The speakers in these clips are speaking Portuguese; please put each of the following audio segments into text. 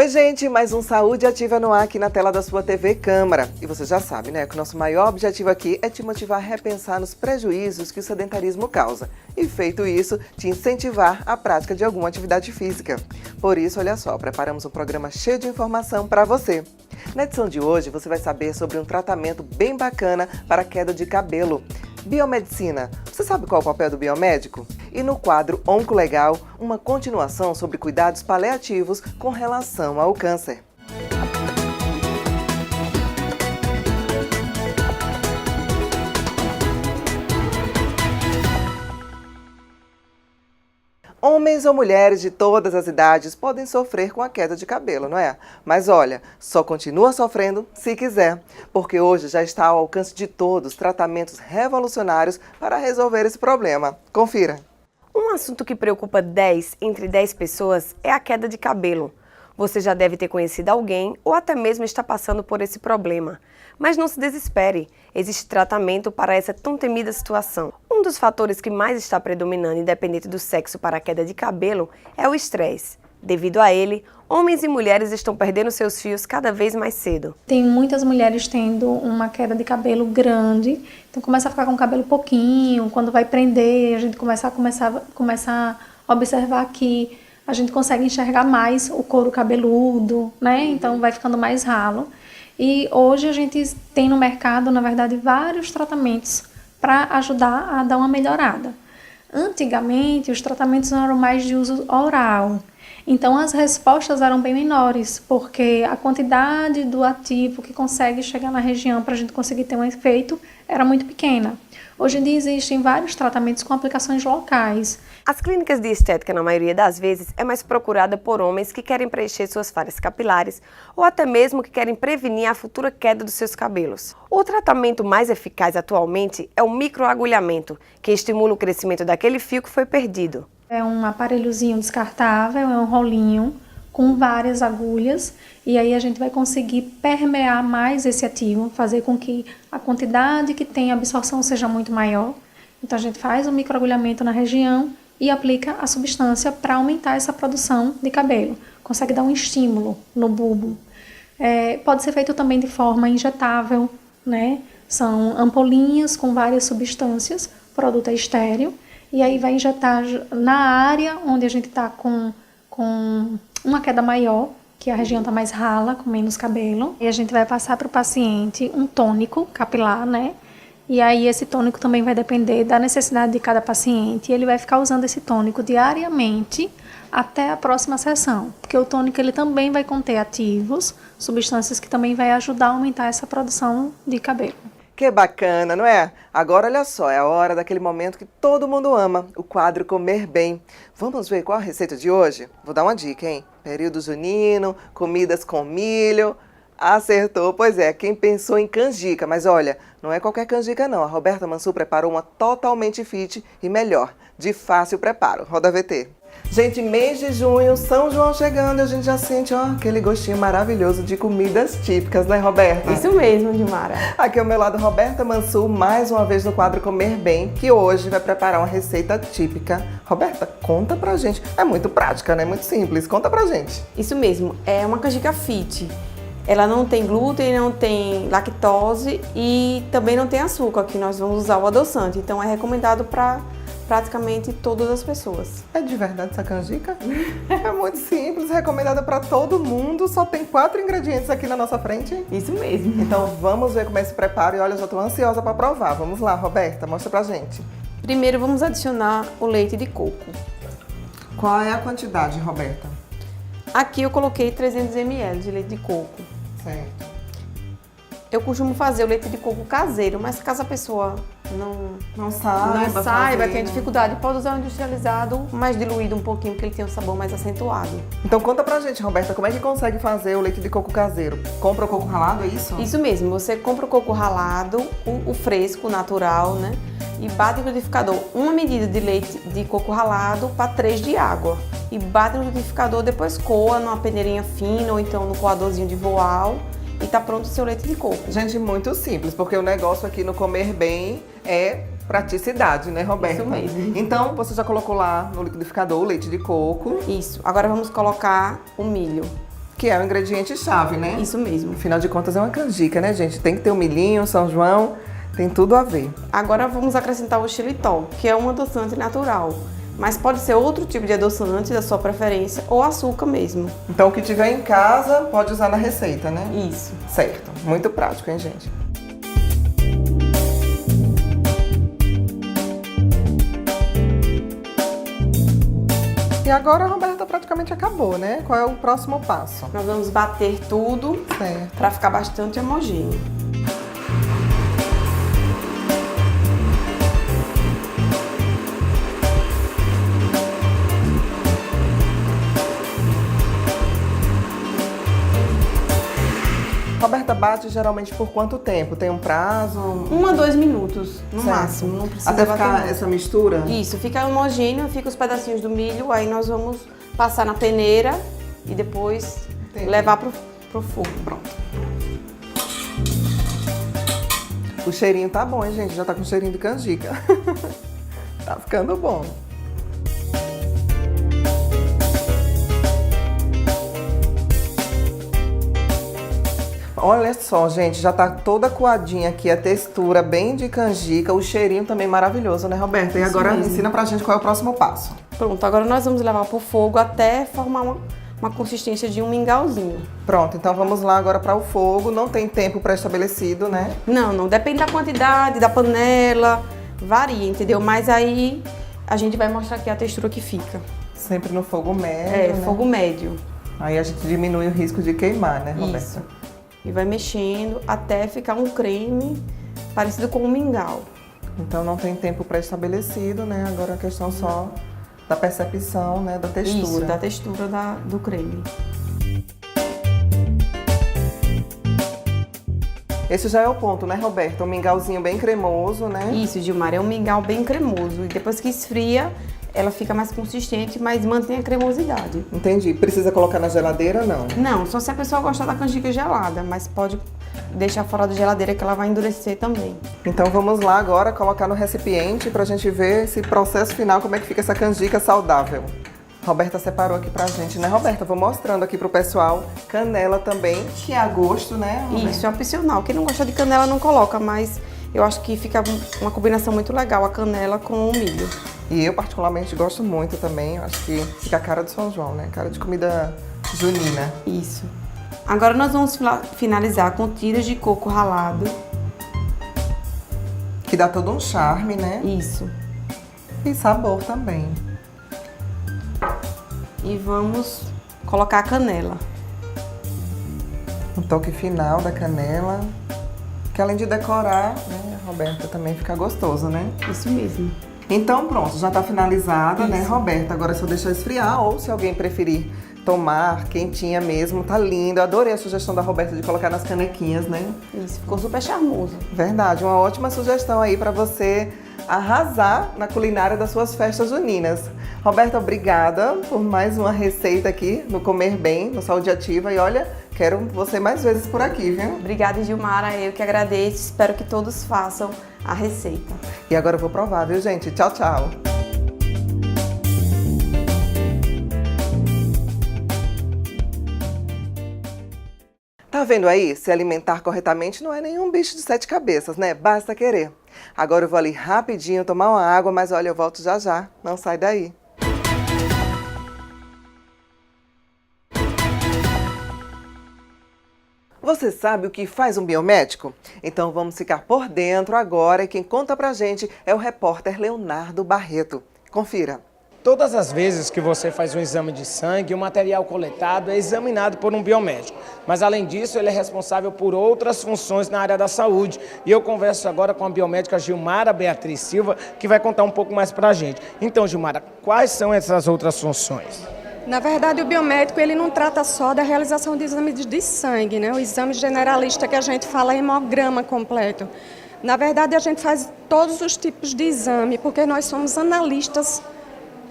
Oi, gente, mais um Saúde Ativa no ar aqui na tela da sua TV Câmara. E você já sabe, né, que o nosso maior objetivo aqui é te motivar a repensar nos prejuízos que o sedentarismo causa. E feito isso, te incentivar à prática de alguma atividade física. Por isso, olha só, preparamos um programa cheio de informação para você. Na edição de hoje, você vai saber sobre um tratamento bem bacana para a queda de cabelo. Biomedicina. Você sabe qual é o papel do biomédico? E no quadro Oncolegal, uma continuação sobre cuidados paliativos com relação ao câncer. Homens ou mulheres de todas as idades podem sofrer com a queda de cabelo, não é? Mas olha, só continua sofrendo se quiser, porque hoje já está ao alcance de todos tratamentos revolucionários para resolver esse problema. Confira! Um assunto que preocupa 10 entre 10 pessoas é a queda de cabelo. Você já deve ter conhecido alguém ou até mesmo está passando por esse problema. Mas não se desespere, existe tratamento para essa tão temida situação. Um dos fatores que mais está predominando, independente do sexo, para a queda de cabelo é o estresse. Devido a ele, homens e mulheres estão perdendo seus fios cada vez mais cedo. Tem muitas mulheres tendo uma queda de cabelo grande, então começa a ficar com o cabelo pouquinho, quando vai prender, a gente começa a observar que a gente consegue enxergar mais o couro cabeludo, né? Então vai ficando mais ralo. E hoje a gente tem no mercado, na verdade, vários tratamentos para ajudar a dar uma melhorada. Antigamente, os tratamentos eram mais de uso oral. Então, as respostas eram bem menores, porque a quantidade do ativo que consegue chegar na região para a gente conseguir ter um efeito era muito pequena. Hoje em dia existem vários tratamentos com aplicações locais. As clínicas de estética, na maioria das vezes, é mais procurada por homens que querem preencher suas falhas capilares ou até mesmo que querem prevenir a futura queda dos seus cabelos. O tratamento mais eficaz atualmente é o microagulhamento, que estimula o crescimento daquele fio que foi perdido. É um aparelhozinho descartável, é um rolinho com várias agulhas e aí a gente vai conseguir permear mais esse ativo, fazer com que a quantidade que tem absorção seja muito maior. Então a gente faz o microagulhamento na região e aplica a substância para aumentar essa produção de cabelo. Consegue dar um estímulo no bulbo. Pode ser feito também de forma injetável, né? São ampolinhas com várias substâncias, o produto é estéril. E aí vai injetar na área onde a gente está com uma queda maior, que a região está mais rala, com menos cabelo. E a gente vai passar para o paciente um tônico capilar, né? E aí esse tônico também vai depender da necessidade de cada paciente. E ele vai ficar usando esse tônico diariamente até a próxima sessão. Porque o tônico ele também vai conter ativos, substâncias que também vai ajudar a aumentar essa produção de cabelo. Que bacana, não é? Agora olha só, é a hora daquele momento que todo mundo ama, o quadro Comer Bem. Vamos ver qual a receita de hoje? Vou dar uma dica, hein? Período junino, comidas com milho. Acertou, pois é, quem pensou em canjica, mas olha, não é qualquer canjica não. A Roberta Mansur preparou uma totalmente fit e melhor, de fácil preparo. Roda VT. Gente, mês de junho, São João chegando, a gente já sente aquele gostinho maravilhoso de comidas típicas, né, Roberta? Isso mesmo, Dimara. Aqui ao meu lado, Roberta Mansur, mais uma vez no quadro Comer Bem, que hoje vai preparar uma receita típica. Roberta, conta pra gente. É muito prática, né? Muito simples. Conta pra gente. Isso mesmo, é uma canjica fit. Ela não tem glúten, não tem lactose e também não tem açúcar, que nós vamos usar o adoçante. Então é recomendado para praticamente todas as pessoas. É de verdade essa canjica? É muito simples, recomendada para todo mundo, só tem 4 ingredientes aqui na nossa frente. Isso mesmo. Então vamos ver como é esse preparo e olha, eu já estou ansiosa para provar. Vamos lá, Roberta, mostra pra gente. Primeiro vamos adicionar o leite de coco. Qual é a quantidade, Roberta? Aqui eu coloquei 300 ml de leite de coco. Certo. Eu costumo fazer o leite de coco caseiro, mas caso a pessoa não saiba, tem dificuldade, pode usar o industrializado, mais diluído um pouquinho, porque ele tem um sabor mais acentuado. Então conta pra gente, Roberta, como é que consegue fazer o leite de coco caseiro? Compra o coco ralado, é isso? Isso mesmo, você compra o coco ralado, o fresco, natural, né? E bate no liquidificador uma medida de leite de coco ralado para 3 de água. E bate no liquidificador, depois coa numa peneirinha fina ou então no coadorzinho de voal. E tá pronto o seu leite de coco. Gente, muito simples, porque o negócio aqui no Comer Bem é praticidade, né, Roberta? Isso mesmo. Então, você já colocou lá no liquidificador o leite de coco. Isso. Agora vamos colocar o milho. que é o ingrediente-chave, né? Isso mesmo. Afinal de contas é uma canjica, né, gente? Tem que ter o milhinho, São João, tem tudo a ver. Agora vamos acrescentar o xilitol, que é um adoçante natural. Mas pode ser outro tipo de adoçante da sua preferência ou açúcar mesmo. Então o que tiver em casa pode usar na receita, né? Isso. Certo. Muito prático, hein, gente? E agora a Roberta praticamente acabou, né? Qual é o próximo passo? Nós vamos bater tudo Certo. para ficar bastante homogêneo. Roberta bate geralmente por quanto tempo? Tem um prazo? 1 a 2 minutos, no Certo. máximo. Não precisa Até bater ficar muito. essa mistura? Isso, fica homogêneo, fica os pedacinhos do milho, aí nós vamos passar na peneira e depois Entendi. levar pro fogo. Pronto. O cheirinho tá bom, hein, gente? Já tá com cheirinho de canjica. Tá ficando bom. Olha só, gente, já tá toda coadinha aqui a textura, bem de canjica, o cheirinho também maravilhoso, né, Roberta? E Isso agora mesmo. ensina pra gente qual é o próximo passo. Pronto, agora nós vamos levar pro fogo até formar uma consistência de um mingauzinho. Pronto, então vamos lá agora para o fogo. Não tem tempo pré-estabelecido, né? Não, depende da quantidade, da panela, varia, entendeu? Mas aí a gente vai mostrar aqui a textura que fica. Sempre no fogo médio, É, né? fogo médio. Aí a gente diminui o risco de queimar, né, Roberta? Isso. E vai mexendo até ficar um creme parecido com um mingau. Então não tem tempo pré-estabelecido, né? Agora a questão só da percepção, né, da textura. Isso, da textura do creme. Esse já é o ponto, né, Roberta? Um mingauzinho bem cremoso, né? Isso, Gilmar, é um mingau bem cremoso. E depois que esfria, ela fica mais consistente, mas mantém a cremosidade. Entendi. Precisa colocar na geladeira, não? Não, só se a pessoa gostar da canjica gelada, mas pode deixar fora da geladeira que ela vai endurecer também. Então vamos lá agora colocar no recipiente pra gente ver esse processo final, como é que fica essa canjica saudável. Roberta separou aqui pra gente, né, Roberta? Vou mostrando aqui pro pessoal. Canela também, que é a gosto, né, Roberta? Isso, é opcional. Quem não gosta de canela não coloca, mas eu acho que fica uma combinação muito legal a canela com o milho. E eu particularmente gosto muito também. Eu acho que fica a cara de São João, né? Cara de comida junina. Isso. Agora nós vamos finalizar com tiras de coco ralado. Que dá todo um charme, né? Isso. E sabor também. E vamos colocar a canela. Um toque final da canela. Que além de decorar, né, Roberta, também fica gostoso, né? Isso mesmo. Então pronto, já tá finalizada, né, Isso. Roberta? Agora é só deixar esfriar ou se alguém preferir tomar quentinha mesmo, tá lindo. Eu adorei a sugestão da Roberta de colocar nas canequinhas, né? Isso, ficou super charmoso. Verdade, uma ótima sugestão aí para você arrasar na culinária das suas festas juninas. Roberta, obrigada por mais uma receita aqui no Comer Bem, no Saúde Ativa. E olha, quero você mais vezes por aqui, viu? Obrigada, Gilmara. Eu que agradeço. Espero que todos façam a receita. E agora eu vou provar, viu, gente? Tchau, tchau! Tá vendo aí? Se alimentar corretamente não é nenhum bicho de 7 cabeças, né? Basta querer. Agora eu vou ali rapidinho tomar uma água, mas olha, eu volto já já. Não sai daí. Você sabe o que faz um biomédico? Então vamos ficar por dentro agora e quem conta pra gente é o repórter Leonardo Barreto. Confira. Todas as vezes que você faz um exame de sangue, o material coletado é examinado por um biomédico. Mas, além disso, ele é responsável por outras funções na área da saúde. E eu converso agora com a biomédica Gilmara Beatriz Silva, que vai contar um pouco mais para a gente. Então, Gilmara, quais são essas outras funções? Na verdade, o biomédico ele não trata só da realização de exames de sangue, né? O exame generalista que a gente fala é hemograma completo. Na verdade, a gente faz todos os tipos de exame, porque nós somos analistas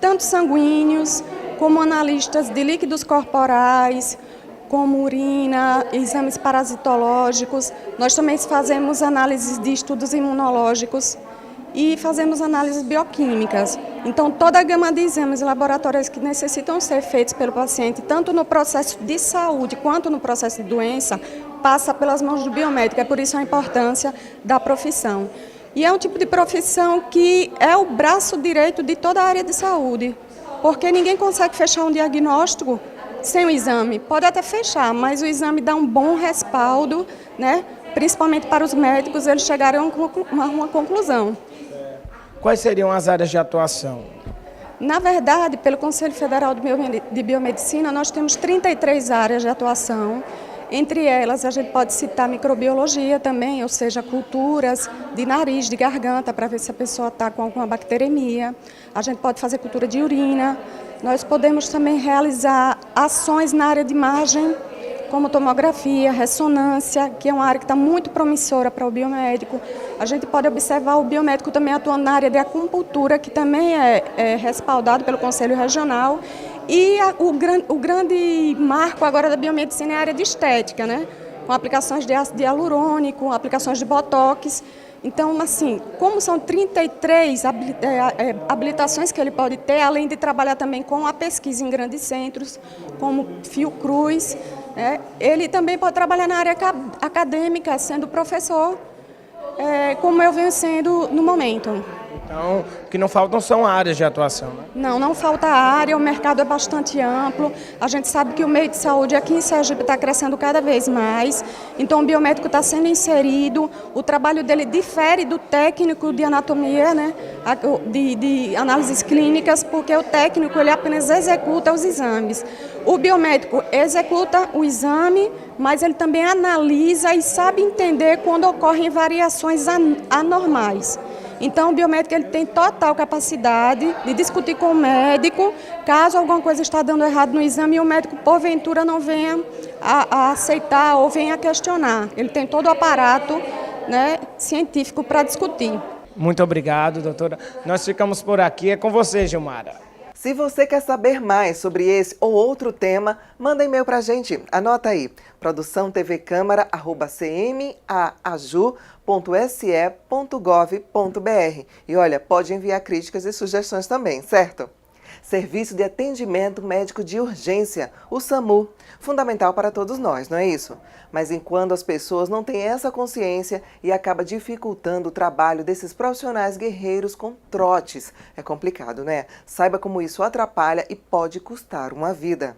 tanto sanguíneos, como analistas de líquidos corporais, como urina, exames parasitológicos. Nós também fazemos análises de estudos imunológicos e fazemos análises bioquímicas. Então, toda a gama de exames laboratoriais que necessitam ser feitos pelo paciente, tanto no processo de saúde quanto no processo de doença, passa pelas mãos do biomédico. É por isso a importância da profissão. E é um tipo de profissão que é o braço direito de toda a área de saúde, porque ninguém consegue fechar um diagnóstico sem o exame. Pode até fechar, mas o exame dá um bom respaldo, né? Principalmente para os médicos, eles chegarem a uma conclusão. Quais seriam as áreas de atuação? Na verdade, pelo Conselho Federal de Biomedicina, nós temos 33 áreas de atuação. Entre elas, a gente pode citar microbiologia também, ou seja, culturas de nariz, de garganta, para ver se a pessoa está com alguma bacteremia. A gente pode fazer cultura de urina. Nós podemos também realizar ações na área de imagem, como tomografia, ressonância, que é uma área que está muito promissora para o biomédico. A gente pode observar o biomédico também atuando na área de acupuntura, que também é respaldado pelo Conselho Regional. E o grande marco agora da biomedicina é a área de estética, né? Com aplicações de ácido hialurônico, aplicações de botox. Então, assim, como são 33 habilitações que ele pode ter, além de trabalhar também com a pesquisa em grandes centros, como Fiocruz, ele também pode trabalhar na área acadêmica, sendo professor, como eu venho sendo no momento. Então, o que não faltam são áreas de atuação, né? Não falta área, o mercado é bastante amplo. A gente sabe que o meio de saúde aqui em Sergipe está crescendo cada vez mais. Então, o biomédico está sendo inserido, o trabalho dele difere do técnico de anatomia, né? De análises clínicas, porque o técnico ele apenas executa os exames. O biomédico executa o exame, mas ele também analisa e sabe entender quando ocorrem variações anormais. Então, o biomédico ele tem total capacidade de discutir com o médico, caso alguma coisa está dando errado no exame e o médico, porventura, não venha a aceitar ou venha a questionar. Ele tem todo o aparato, né, científico para discutir. Muito obrigado, doutora. Nós ficamos por aqui. É com você, Gilmara. Se você quer saber mais sobre esse ou outro tema, manda e-mail para a gente. Anota aí, produçãotvcâmara@cmaju.se.gov.br. E olha, pode enviar críticas e sugestões também, certo? Serviço de Atendimento Médico de Urgência, o SAMU, fundamental para todos nós, não é isso? Mas enquanto as pessoas não têm essa consciência e acaba dificultando o trabalho desses profissionais guerreiros com trotes, é complicado, né? Saiba como isso atrapalha e pode custar uma vida.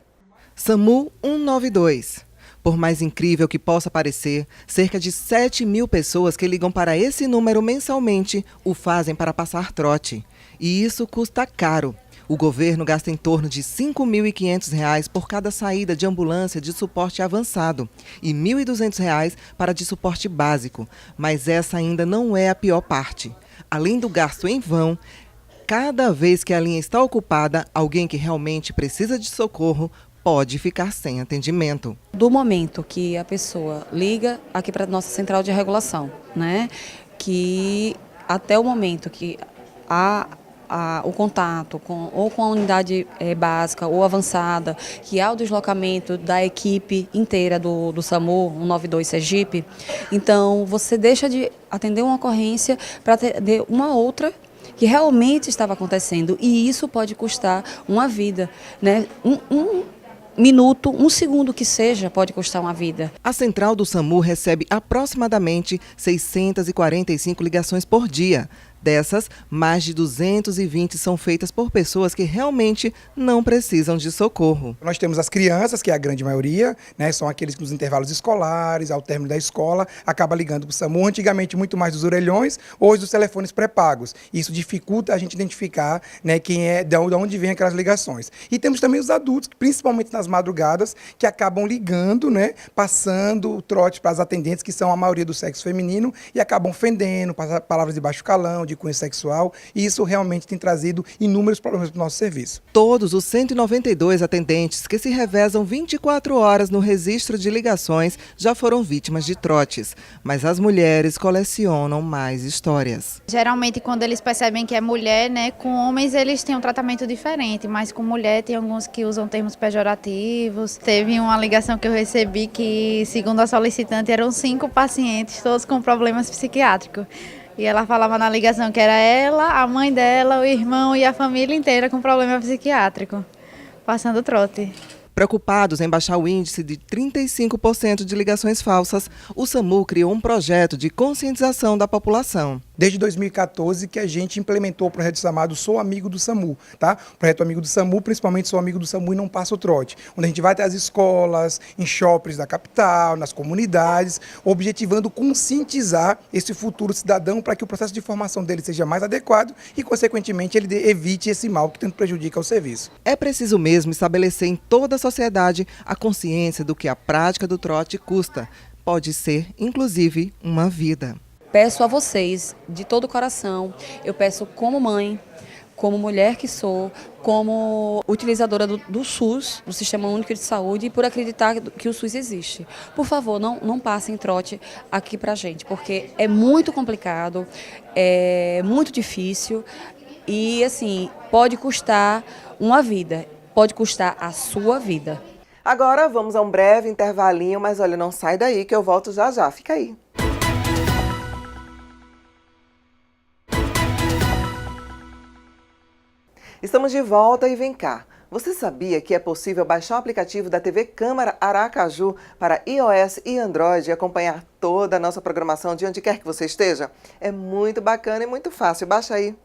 SAMU 192. Por mais incrível que possa parecer, cerca de 7.000 pessoas que ligam para esse número mensalmente o fazem para passar trote. E isso custa caro. O governo gasta em torno de R$ 5.500 por cada saída de ambulância de suporte avançado e R$ 1.200 para de suporte básico. Mas essa ainda não é a pior parte. Além do gasto em vão, cada vez que a linha está ocupada, alguém que realmente precisa de socorro pode ficar sem atendimento. Do momento que a pessoa liga aqui para a nossa central de regulação, né, que até o momento que o contato com a unidade básica ou avançada, que há o deslocamento da equipe inteira do SAMU 192 Sergipe, então você deixa de atender uma ocorrência para atender uma outra que realmente estava acontecendo, e isso pode custar uma vida, né? Um minuto, um segundo que seja, pode custar uma vida. A central do SAMU recebe aproximadamente 645 ligações por dia. Dessas, mais de 220 são feitas por pessoas que realmente não precisam de socorro. Nós temos as crianças, que é a grande maioria, né, são aqueles que nos intervalos escolares, ao término da escola, acaba ligando para o SAMU, antigamente muito mais dos orelhões, hoje dos telefones pré-pagos. Isso dificulta a gente identificar, né, quem é, de onde vem aquelas ligações. E temos também os adultos, principalmente nas madrugadas, que acabam ligando, né, passando o trote para as atendentes, que são a maioria do sexo feminino, e acabam ofendendo, palavras de baixo calão, de cunho sexual, e isso realmente tem trazido inúmeros problemas para o nosso serviço. Todos os 192 atendentes que se revezam 24 horas no registro de ligações já foram vítimas de trotes, mas as mulheres colecionam mais histórias. Geralmente, quando eles percebem que é mulher, né, com homens eles têm um tratamento diferente, mas com mulher tem alguns que usam termos pejorativos. Teve uma ligação que eu recebi que, segundo a solicitante, eram 5 pacientes, todos com problemas psiquiátricos. E ela falava na ligação que era ela, a mãe dela, o irmão e a família inteira com problema psiquiátrico, passando trote. Preocupados em baixar o índice de 35% de ligações falsas, o SAMU criou um projeto de conscientização da população. Desde 2014 que a gente implementou o projeto chamado Sou Amigo do SAMU, tá? O projeto Amigo do SAMU, principalmente Sou Amigo do SAMU e Não Passa o Trote, onde a gente vai até as escolas, em shoppings da capital, nas comunidades, objetivando conscientizar esse futuro cidadão para que o processo de formação dele seja mais adequado e, consequentemente, ele evite esse mal que tanto prejudica o serviço. É preciso mesmo estabelecer em toda a sociedade a consciência do que a prática do trote custa. Pode ser, inclusive, uma vida. Peço a vocês, de todo o coração, eu peço como mãe, como mulher que sou, como utilizadora do SUS, do Sistema Único de Saúde, e por acreditar que o SUS existe. Por favor, não passem trote aqui pra gente, porque é muito complicado, é muito difícil e, assim, pode custar uma vida, pode custar a sua vida. Agora vamos a um breve intervalinho, mas olha, não sai daí que eu volto já já. Fica aí. Estamos de volta e vem cá. Você sabia que é possível baixar o aplicativo da TV Câmara Aracaju para iOS e Android e acompanhar toda a nossa programação de onde quer que você esteja? É muito bacana e muito fácil. Baixa aí.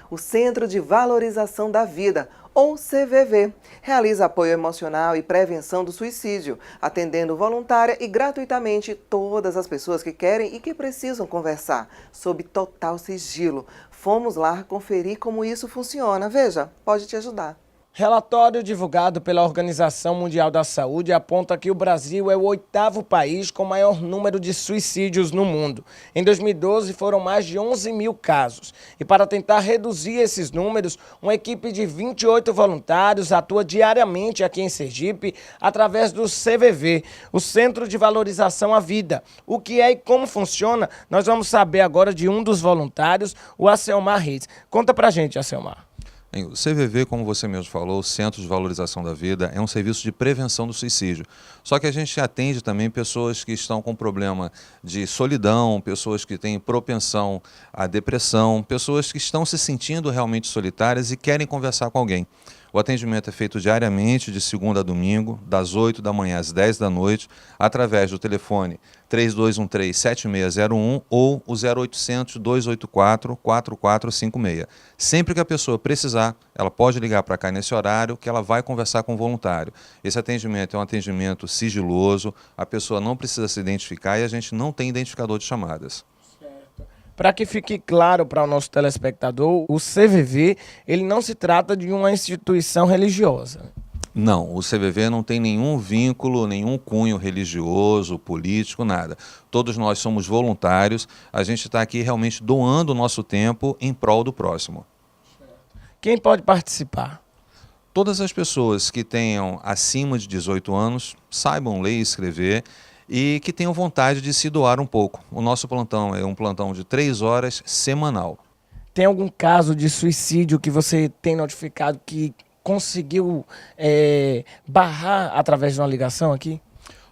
O Centro de Valorização da Vida, ou CVV, realiza apoio emocional e prevenção do suicídio, atendendo voluntária e gratuitamente todas as pessoas que querem e que precisam conversar, sob total sigilo. Fomos lá conferir como isso funciona. Veja, pode te ajudar. Relatório divulgado pela Organização Mundial da Saúde aponta que o Brasil é o 8º país com maior número de suicídios no mundo. Em 2012 foram mais de 11 mil casos. E para tentar reduzir esses números, uma equipe de 28 voluntários atua diariamente aqui em Sergipe através do CVV, o Centro de Valorização à Vida. O que é e como funciona, nós vamos saber agora de um dos voluntários, o Acelmar Reis. Conta pra gente, Acelmar. O CVV, como você mesmo falou, o Centro de Valorização da Vida, é um serviço de prevenção do suicídio. Só que a gente atende também pessoas que estão com problema de solidão, pessoas que têm propensão à depressão, pessoas que estão se sentindo realmente solitárias e querem conversar com alguém. O atendimento é feito diariamente, de segunda a domingo, das 8 da manhã às 10 da noite, através do telefone 3213-7601 ou o 0800-284-4456. Sempre que a pessoa precisar, ela pode ligar para cá nesse horário que ela vai conversar com o voluntário. Esse atendimento é um atendimento sigiloso, a pessoa não precisa se identificar e a gente não tem identificador de chamadas. Para que fique claro para o nosso telespectador, o CVV ele não se trata de uma instituição religiosa. Não, o CVV não tem nenhum vínculo, nenhum cunho religioso, político, nada. Todos nós somos voluntários, a gente está aqui realmente doando o nosso tempo em prol do próximo. Quem pode participar? Todas as pessoas que tenham acima de 18 anos, saibam ler e escrever, e que tenham vontade de se doar um pouco. O nosso plantão é um plantão de 3 horas semanal. Tem algum caso de suicídio que você tem notificado que conseguiu barrar através de uma ligação aqui?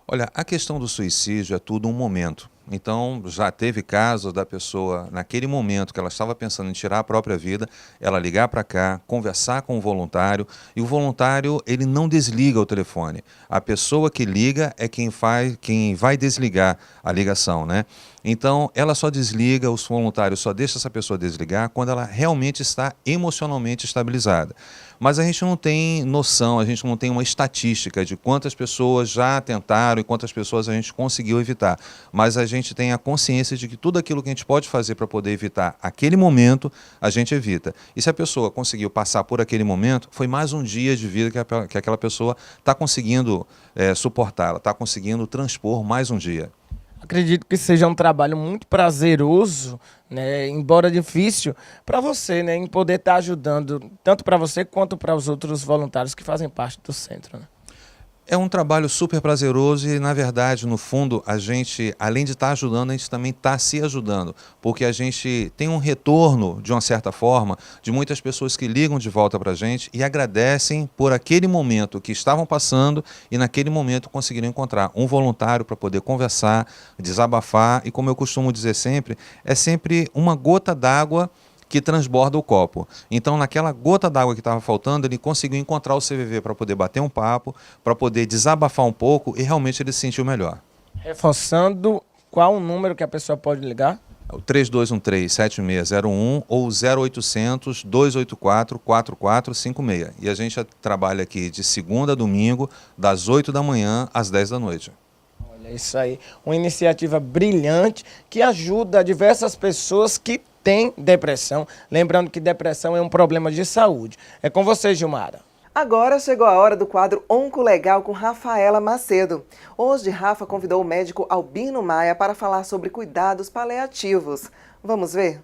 Olha, a questão do suicídio é tudo um momento. Então, já teve casos da pessoa, naquele momento que ela estava pensando em tirar a própria vida, ela ligar para cá, conversar com o voluntário, e o voluntário, ele não desliga o telefone. A pessoa que liga é quem vai desligar a ligação, né? Então, ela só desliga, os voluntários só deixam essa pessoa desligar quando ela realmente está emocionalmente estabilizada. Mas a gente não tem noção, a gente não tem uma estatística de quantas pessoas já tentaram e quantas pessoas a gente conseguiu evitar. Mas a gente tem a consciência de que tudo aquilo que a gente pode fazer para poder evitar aquele momento, a gente evita. E se a pessoa conseguiu passar por aquele momento, foi mais um dia de vida que aquela pessoa está conseguindo suportar, ela está conseguindo transpor mais um dia. Acredito que seja um trabalho muito prazeroso, né, embora difícil, para você, né, em poder estar ajudando tanto para você quanto para os outros voluntários que fazem parte do centro, né? É um trabalho super prazeroso e, na verdade, no fundo, a gente, além de estar ajudando, a gente também está se ajudando, porque a gente tem um retorno, de uma certa forma, de muitas pessoas que ligam de volta para a gente e agradecem por aquele momento que estavam passando e, naquele momento, conseguiram encontrar um voluntário para poder conversar, desabafar e, como eu costumo dizer sempre, é sempre uma gota d'água que transborda o copo. Então, naquela gota d'água que estava faltando, ele conseguiu encontrar o CVV para poder bater um papo, para poder desabafar um pouco e realmente ele se sentiu melhor. Reforçando, qual o número que a pessoa pode ligar? O 3213-7601 ou 0800 284 4456. E a gente trabalha aqui de segunda a domingo, das 8 da manhã às 10 da noite. Olha, isso aí. Uma iniciativa brilhante que ajuda diversas pessoas que têm depressão. Lembrando que depressão é um problema de saúde. É com você, Gilmara. Agora chegou a hora do quadro Oncolegal com Rafaela Macedo. Hoje, Rafa convidou o médico Albino Maia para falar sobre cuidados paliativos. Vamos ver?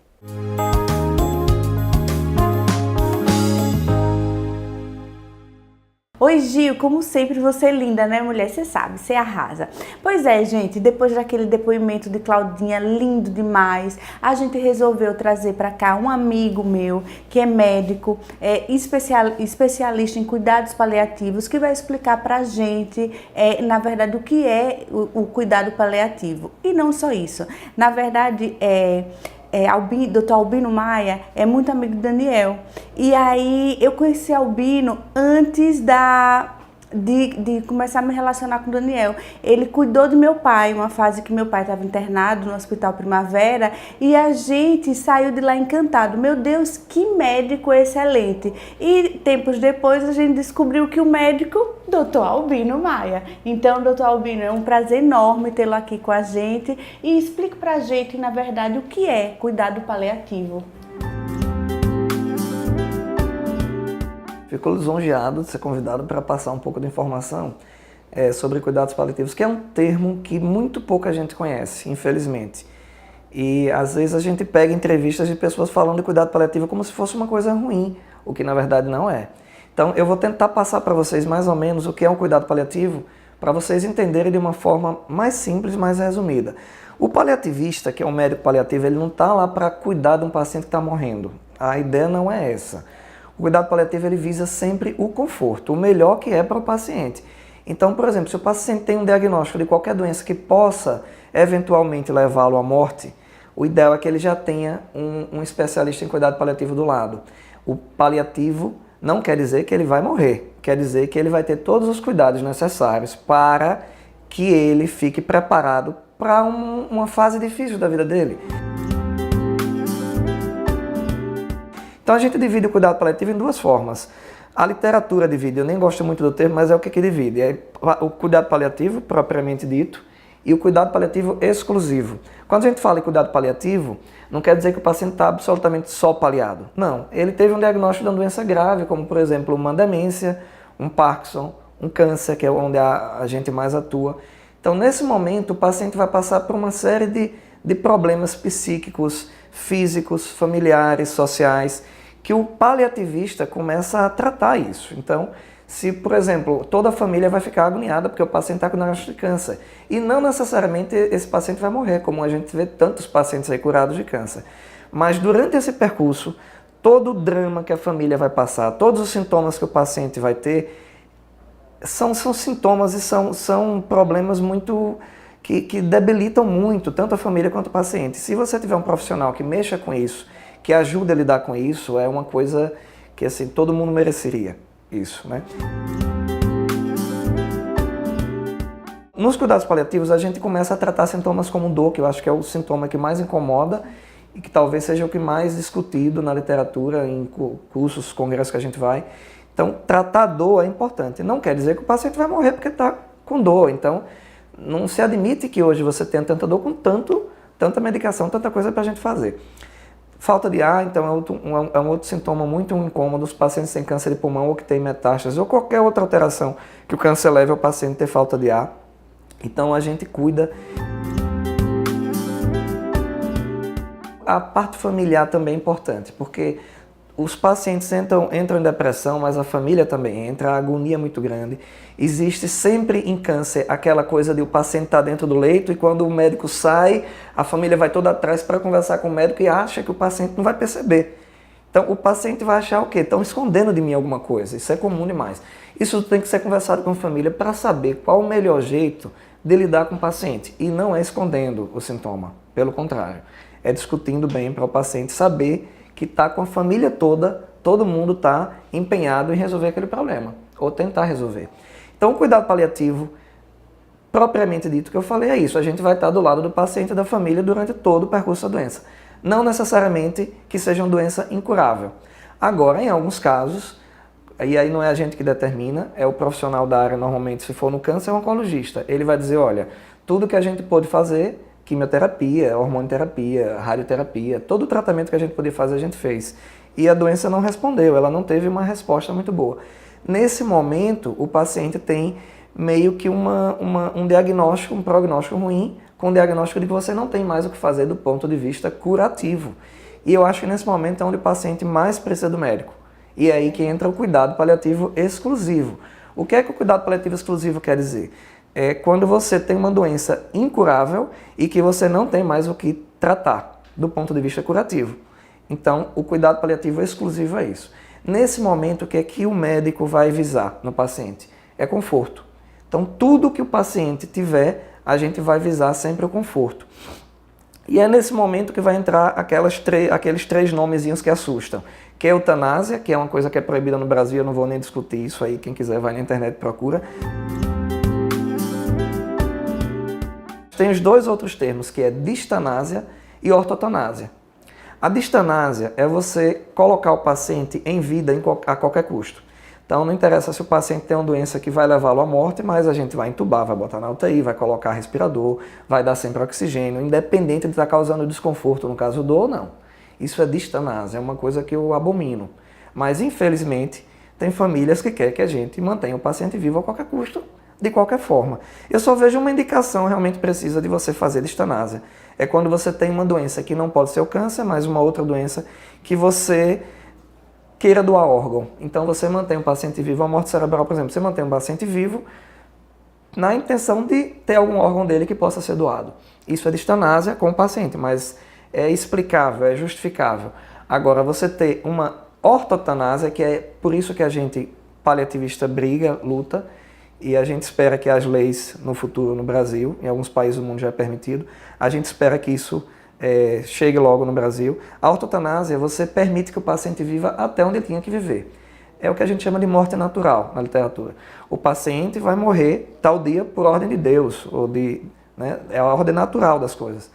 Oi, Gil, como sempre você é linda, né, mulher? Você sabe, você arrasa. Pois é, gente, depois daquele depoimento de Claudinha, lindo demais, a gente resolveu trazer para cá um amigo meu, que é médico, especialista em cuidados paliativos, que vai explicar pra gente, na verdade, o que é o cuidado paliativo. E não só isso, na verdade, Dr. Albino Maia é muito amigo do Daniel. E aí eu conheci Albino antes de começar a me relacionar com o Daniel. Ele cuidou de meu pai, uma fase que meu pai estava internado no Hospital Primavera, e a gente saiu de lá encantado. Meu Deus, que médico excelente! E tempos depois a gente descobriu que o médico, Dr. Albino Maia. Então, Dr. Albino, é um prazer enorme tê-lo aqui com a gente, e explique pra gente, na verdade, o que é cuidado paliativo. Fico lisonjeado de ser convidado para passar um pouco de informação sobre cuidados paliativos, que é um termo que muito pouca gente conhece, infelizmente. E às vezes a gente pega entrevistas de pessoas falando de cuidado paliativo como se fosse uma coisa ruim, o que na verdade não é. Então eu vou tentar passar para vocês mais ou menos o que é um cuidado paliativo, para vocês entenderem de uma forma mais simples, mais resumida. O paliativista, que é um médico paliativo, ele não está lá para cuidar de um paciente que está morrendo. A ideia não é essa. O cuidado paliativo ele visa sempre o conforto, o melhor que é para o paciente. Então, por exemplo, se o paciente tem um diagnóstico de qualquer doença que possa eventualmente levá-lo à morte, o ideal é que ele já tenha um especialista em cuidado paliativo do lado. O paliativo não quer dizer que ele vai morrer, quer dizer que ele vai ter todos os cuidados necessários para que ele fique preparado para uma fase difícil da vida dele. Então a gente divide o cuidado paliativo em duas formas. A literatura divide, eu nem gosto muito do termo, mas é o que divide. É o cuidado paliativo, propriamente dito, e o cuidado paliativo exclusivo. Quando a gente fala em cuidado paliativo, não quer dizer que o paciente está absolutamente só paliado. Não, ele teve um diagnóstico de uma doença grave, como por exemplo uma demência, um Parkinson, um câncer, que é onde a gente mais atua. Então nesse momento o paciente vai passar por uma série de problemas psíquicos, físicos, familiares, sociais, que o paliativista começa a tratar isso. Então, se, por exemplo, toda a família vai ficar agoniada porque o paciente está com diagnóstico de câncer, e não necessariamente esse paciente vai morrer, como a gente vê tantos pacientes aí curados de câncer. Mas durante esse percurso, todo o drama que a família vai passar, todos os sintomas que o paciente vai ter, são sintomas e são problemas muito que debilitam muito, tanto a família quanto o paciente. Se você tiver um profissional que mexa com isso, que ajuda a lidar com isso, é uma coisa que assim, todo mundo mereceria isso, né? Nos cuidados paliativos, a gente começa a tratar sintomas como dor, que eu acho que é o sintoma que mais incomoda e que talvez seja o que mais discutido na literatura, em cursos, congressos que a gente vai. Então, tratar dor é importante. Não quer dizer que o paciente vai morrer porque está com dor. Então, não se admite que hoje você tenha tanta dor com tanta medicação, tanta coisa para a gente fazer. Falta de ar, então, é um outro sintoma muito incômodo. Os pacientes sem câncer de pulmão ou que têm metástase ou qualquer outra alteração que o câncer leve ao paciente ter falta de ar. Então, a gente cuida. A parte familiar também é importante, porque os pacientes entram em depressão, mas a família também entra, a agonia é muito grande. Existe sempre em câncer aquela coisa de o paciente estar dentro do leito e quando o médico sai, a família vai toda atrás para conversar com o médico e acha que o paciente não vai perceber. Então o paciente vai achar o quê? Estão escondendo de mim alguma coisa, isso é comum demais. Isso tem que ser conversado com a família para saber qual o melhor jeito de lidar com o paciente. E não é escondendo o sintoma, pelo contrário. É discutindo bem para o paciente saber que está com a família toda, todo mundo está empenhado em resolver aquele problema, ou tentar resolver. Então, o cuidado paliativo, propriamente dito, que eu falei, é isso. A gente vai estar do lado do paciente e da família durante todo o percurso da doença. Não necessariamente que seja uma doença incurável. Agora, em alguns casos, e aí não é a gente que determina, é o profissional da área, normalmente, se for no câncer, é um oncologista. Ele vai dizer, olha, tudo que a gente pôde fazer, quimioterapia, hormonioterapia, radioterapia, todo o tratamento que a gente podia fazer, a gente fez. E a doença não respondeu, ela não teve uma resposta muito boa. Nesse momento, o paciente tem meio que um diagnóstico, um prognóstico ruim, com o diagnóstico de que você não tem mais o que fazer do ponto de vista curativo. E eu acho que nesse momento é onde o paciente mais precisa do médico. E é aí que entra o cuidado paliativo exclusivo. O que é que o cuidado paliativo exclusivo quer dizer? É quando você tem uma doença incurável e que você não tem mais o que tratar do ponto de vista curativo. Então, o cuidado paliativo exclusivo é isso. Nesse momento, o que é que o médico vai visar no paciente? É conforto. Então, tudo que o paciente tiver, a gente vai visar sempre o conforto. E é nesse momento que vai entrar aqueles três nomezinhos que assustam. Que é a eutanásia, que é uma coisa que é proibida no Brasil, eu não vou nem discutir isso aí, quem quiser vai na internet e procura. Tem os dois outros termos, que é distanásia e ortotanásia. A distanásia é você colocar o paciente em vida a qualquer custo. Então não interessa se o paciente tem uma doença que vai levá-lo à morte, mas a gente vai entubar, vai botar na UTI, vai colocar respirador, vai dar sempre oxigênio, independente de estar causando desconforto no caso do ou não. Isso é distanásia, é uma coisa que eu abomino. Mas infelizmente tem famílias que querem que a gente mantenha o paciente vivo a qualquer custo, de qualquer forma. Eu só vejo uma indicação realmente precisa de você fazer distanásia. É quando você tem uma doença que não pode ser o câncer, mas uma outra doença que você queira doar órgão. Então você mantém o paciente vivo, a morte cerebral, por exemplo, você mantém o paciente vivo na intenção de ter algum órgão dele que possa ser doado. Isso é distanásia com o paciente, mas é explicável, é justificável. Agora, você ter uma ortotanásia, que é por isso que a gente, paliativista, briga, luta, e a gente espera que as leis no futuro no Brasil, em alguns países do mundo já é permitido, a gente espera que isso chegue logo no Brasil. A ortotanásia, você permite que o paciente viva até onde ele tinha que viver. É o que a gente chama de morte natural na literatura. O paciente vai morrer tal dia por ordem de Deus, é a ordem natural das coisas.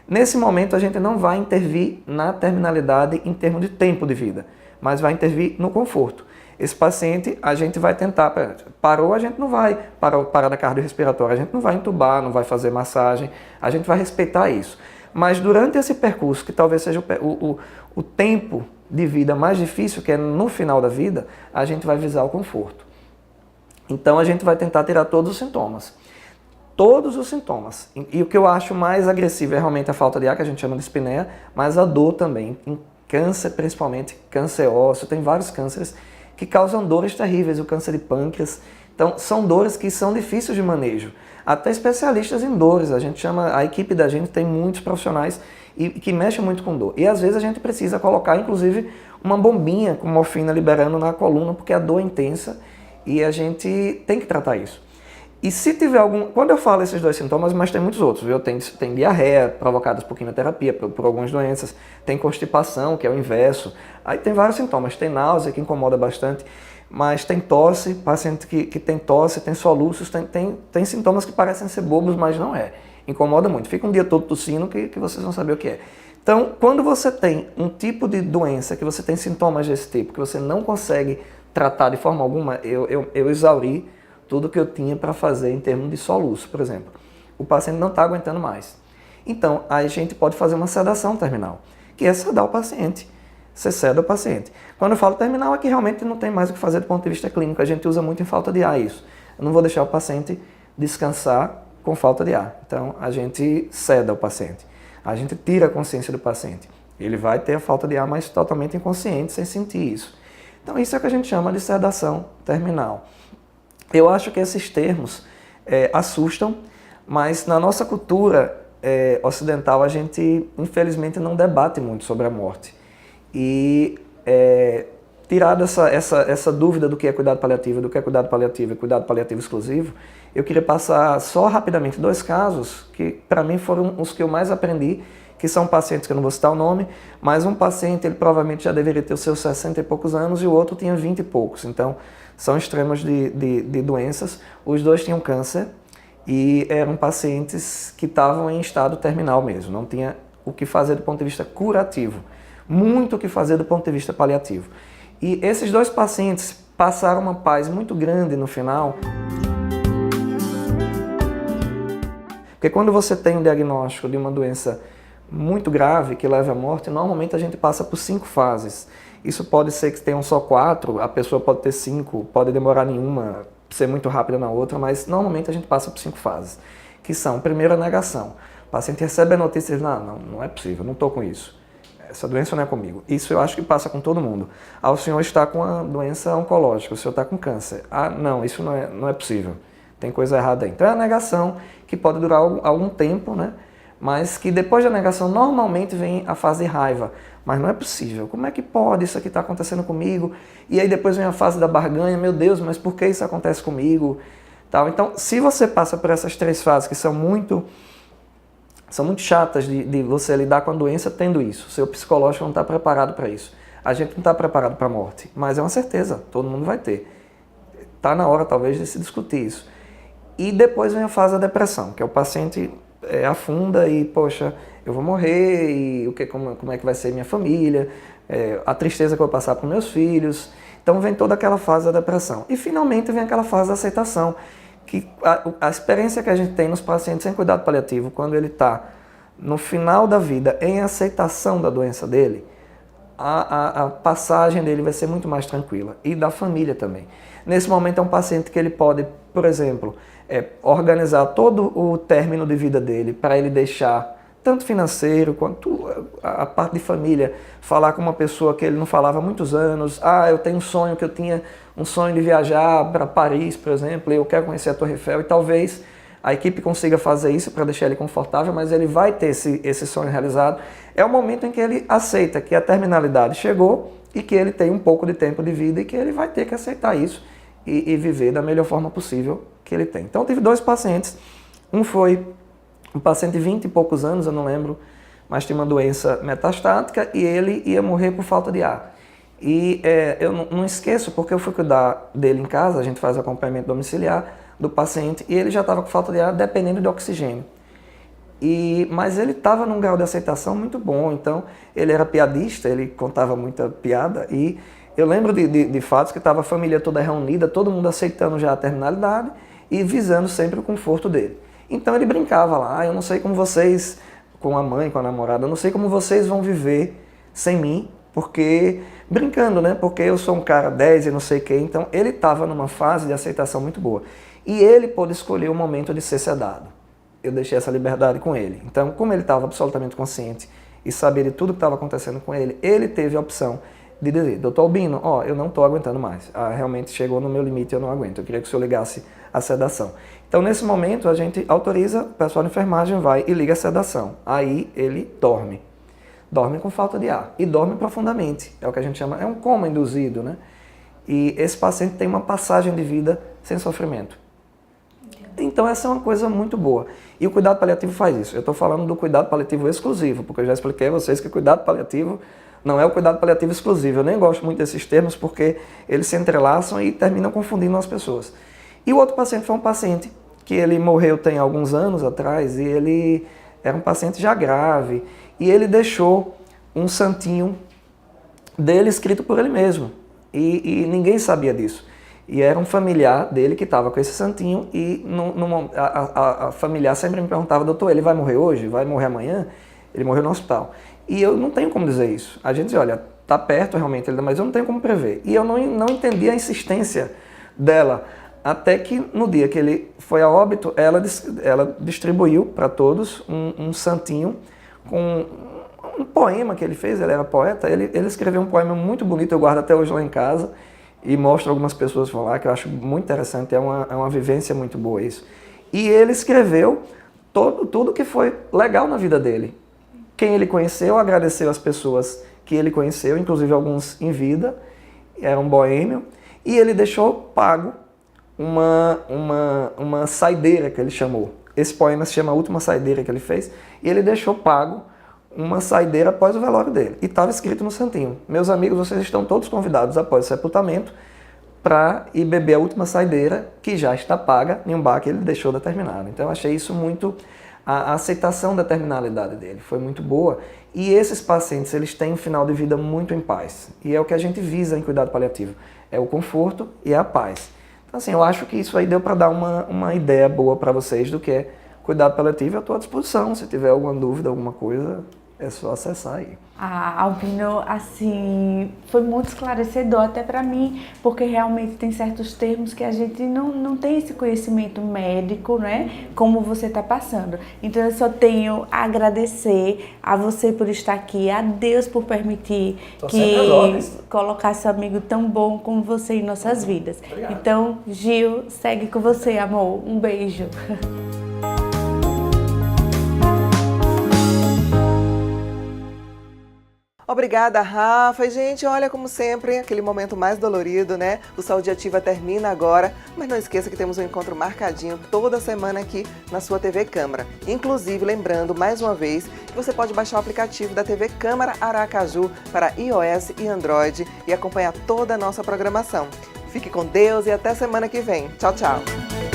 Nesse momento, a gente não vai intervir na terminalidade em termos de tempo de vida, mas vai intervir no conforto. Esse paciente, a gente vai tentar, parou, a gente não vai parada cardiorrespiratória, a gente não vai entubar, não vai fazer massagem, a gente vai respeitar isso. Mas durante esse percurso, que talvez seja o tempo de vida mais difícil, que é no final da vida, a gente vai visar o conforto. Então a gente vai tentar tirar todos os sintomas. Todos os sintomas. E o que eu acho mais agressivo é realmente a falta de ar, que a gente chama de espineia, mas a dor também. Em câncer, principalmente, câncer ósseo, tem vários cânceres que causam dores terríveis, o câncer de pâncreas. Então, são dores que são difíceis de manejo. Até especialistas em dores, a equipe da gente tem muitos profissionais que mexem muito com dor. E às vezes a gente precisa colocar, inclusive, uma bombinha com morfina liberando na coluna, porque a dor é intensa e a gente tem que tratar isso. E se tiver quando eu falo esses dois sintomas, mas tem muitos outros, viu? Tem diarreia provocadas por quimioterapia, por algumas doenças, tem constipação, que é o inverso, aí tem vários sintomas, tem náusea, que incomoda bastante, mas tem tosse, paciente que tem tosse, tem soluços, tem sintomas que parecem ser bobos, mas não é. Incomoda muito, fica um dia todo tossindo que vocês vão saber o que é. Então, quando você tem um tipo de doença, que você tem sintomas desse tipo, que você não consegue tratar de forma alguma, eu exauri tudo que eu tinha para fazer em termos de soluço, por exemplo. O paciente não está aguentando mais. Então, a gente pode fazer uma sedação terminal, que é sedar o paciente. Você ceda o paciente. Quando eu falo terminal, é que realmente não tem mais o que fazer do ponto de vista clínico. A gente usa muito em falta de ar isso. Eu não vou deixar o paciente descansar com falta de ar. Então, a gente ceda o paciente. A gente tira a consciência do paciente. Ele vai ter a falta de ar, mas totalmente inconsciente, sem sentir isso. Então isso é o que a gente chama de sedação terminal. Eu acho que esses termos assustam, mas na nossa cultura ocidental a gente infelizmente não debate muito sobre a morte. E tirada essa dúvida do que é cuidado paliativo, do que é cuidado paliativo e cuidado paliativo exclusivo, eu queria passar só rapidamente 2 casos que para mim foram os que eu mais aprendi, que são pacientes que eu não vou citar o nome, mas um paciente ele provavelmente já deveria ter os seus 60 e poucos anos e o outro tinha 20 e poucos. Então são extremos de doenças. Os 2 tinham câncer e eram pacientes que estavam em estado terminal mesmo, não tinha o que fazer do ponto de vista curativo, muito o que fazer do ponto de vista paliativo. E esses 2 pacientes passaram uma paz muito grande no final. Porque quando você tem um diagnóstico de uma doença muito grave que leva à morte, normalmente a gente passa por 5 fases. Isso pode ser que tenham só 4, a pessoa pode ter 5, pode demorar nenhuma, ser muito rápida na outra, mas normalmente a gente passa por 5 fases, que são, primeiro, a negação. O paciente recebe a notícia e diz, não é possível, não estou com isso. Essa doença não é comigo. Isso eu acho que passa com todo mundo. O senhor está com uma doença oncológica, o senhor está com câncer. Não, isso não é possível. Tem coisa errada aí. Então é a negação, que pode durar algum tempo, né? Mas que depois da negação normalmente vem a fase de raiva. Mas não é possível. Como é que pode isso aqui estar acontecendo comigo? E aí depois vem a fase da barganha. Meu Deus, mas por que isso acontece comigo? Então, se você passa por essas 3 fases que são muito chatas de você lidar com a doença tendo isso. O seu psicológico não está preparado para isso. A gente não está preparado para a morte, mas é uma certeza, todo mundo vai ter. Está na hora, talvez, de se discutir isso. E depois vem a fase da depressão, que é o paciente afunda e, poxa, eu vou morrer, e como é que vai ser minha família, a tristeza que eu vou passar para os meus filhos. Então vem toda aquela fase da depressão. E finalmente vem aquela fase da aceitação, que a experiência que a gente tem nos pacientes sem cuidado paliativo, quando ele está no final da vida em aceitação da doença dele, a passagem dele vai ser muito mais tranquila, e da família também. Nesse momento é um paciente que ele pode, por exemplo, organizar todo o término de vida dele para ele deixar, tanto financeiro quanto a parte de família, falar com uma pessoa que ele não falava há muitos anos. Eu tenho um sonho, que eu tinha um sonho de viajar para Paris, por exemplo, e eu quero conhecer a Torre Eiffel, e talvez a equipe consiga fazer isso para deixar ele confortável, mas ele vai ter esse sonho realizado. É o momento em que ele aceita que a terminalidade chegou e que ele tem um pouco de tempo de vida e que ele vai ter que aceitar isso e viver da melhor forma possível que ele tem. Então, eu tive 2 pacientes. Um foi um paciente de 20 e poucos anos, eu não lembro, mas tinha uma doença metastática e ele ia morrer por falta de ar. E eu não esqueço, porque eu fui cuidar dele em casa, a gente faz acompanhamento domiciliar do paciente, e ele já estava com falta de ar dependendo de oxigênio. Mas ele estava num grau de aceitação muito bom, então ele era piadista, ele contava muita piada, e eu lembro de fatos que estava a família toda reunida, todo mundo aceitando já a terminalidade e visando sempre o conforto dele. Então ele brincava lá, eu não sei como vocês, com a mãe, com a namorada, eu não sei como vocês vão viver sem mim, porque, brincando, né? Porque eu sou um cara 10 e não sei o que, então ele estava numa fase de aceitação muito boa. E ele pôde escolher o momento de ser sedado. Eu deixei essa liberdade com ele. Então, como ele estava absolutamente consciente e sabia de tudo que estava acontecendo com ele, ele teve a opção de dizer, doutor Albino, eu não estou aguentando mais. Realmente chegou no meu limite, eu não aguento. Eu queria que o senhor ligasse a sedação. Então, nesse momento, a gente autoriza, o pessoal de enfermagem vai e liga a sedação. Aí ele dorme. Dorme com falta de ar. E dorme profundamente. É o que a gente chama, é um coma induzido, né? E esse paciente tem uma passagem de vida sem sofrimento. Então essa é uma coisa muito boa. E o cuidado paliativo faz isso. Eu estou falando do cuidado paliativo exclusivo, porque eu já expliquei a vocês que o cuidado paliativo não é o cuidado paliativo exclusivo. Eu nem gosto muito desses termos porque eles se entrelaçam e terminam confundindo as pessoas. E o outro paciente foi um paciente que ele morreu tem alguns anos atrás, e ele era um paciente já grave, e ele deixou um santinho dele escrito por ele mesmo. E ninguém sabia disso. E era um familiar dele que estava com esse santinho, e a familiar sempre me perguntava, doutor, ele vai morrer hoje? Vai morrer amanhã? Ele morreu no hospital. E eu não tenho como dizer isso. A gente diz, olha, está perto realmente, mas eu não tenho como prever. E eu não entendi a insistência dela, até que no dia que ele foi a óbito, ela distribuiu para todos um santinho com um poema que ele fez, ele era poeta, ele escreveu um poema muito bonito, eu guardo até hoje lá em casa, e mostro algumas pessoas falar, que eu acho muito interessante, é uma vivência muito boa isso. E ele escreveu tudo que foi legal na vida dele. Quem ele conheceu, agradeceu as pessoas que ele conheceu, inclusive alguns em vida, era um boêmio, e ele deixou pago uma saideira, que ele chamou. Esse poema se chama A Última Saideira, que ele fez, e ele deixou pago uma saideira após o velório dele. E estava escrito no santinho: meus amigos, vocês estão todos convidados após o sepultamento para ir beber a última saideira, que já está paga, em um bar que ele deixou determinado. Então eu achei isso muito... A aceitação da terminalidade dele foi muito boa. E esses pacientes, eles têm um final de vida muito em paz. E é o que a gente visa em cuidado paliativo. É o conforto e a paz. Então, assim, eu acho que isso aí deu para dar uma ideia boa para vocês do que é cuidado paliativo. Eu estou à disposição. Se tiver alguma dúvida, alguma coisa, é só acessar aí. Albino, assim, foi muito esclarecedor até para mim, porque realmente tem certos termos que a gente não tem esse conhecimento médico, né? Como você está passando. Então eu só tenho a agradecer a você por estar aqui, a Deus por permitir colocar esse amigo tão bom como você em nossas vidas. Obrigado. Então, Gil, segue com você, amor. Um beijo. Obrigada, Rafa. E, gente, olha, como sempre, aquele momento mais dolorido, né? O Saúde Ativa termina agora, mas não esqueça que temos um encontro marcadinho toda semana aqui na sua TV Câmara. Inclusive, lembrando mais uma vez que você pode baixar o aplicativo da TV Câmara Aracaju para iOS e Android e acompanhar toda a nossa programação. Fique com Deus e até semana que vem. Tchau, tchau.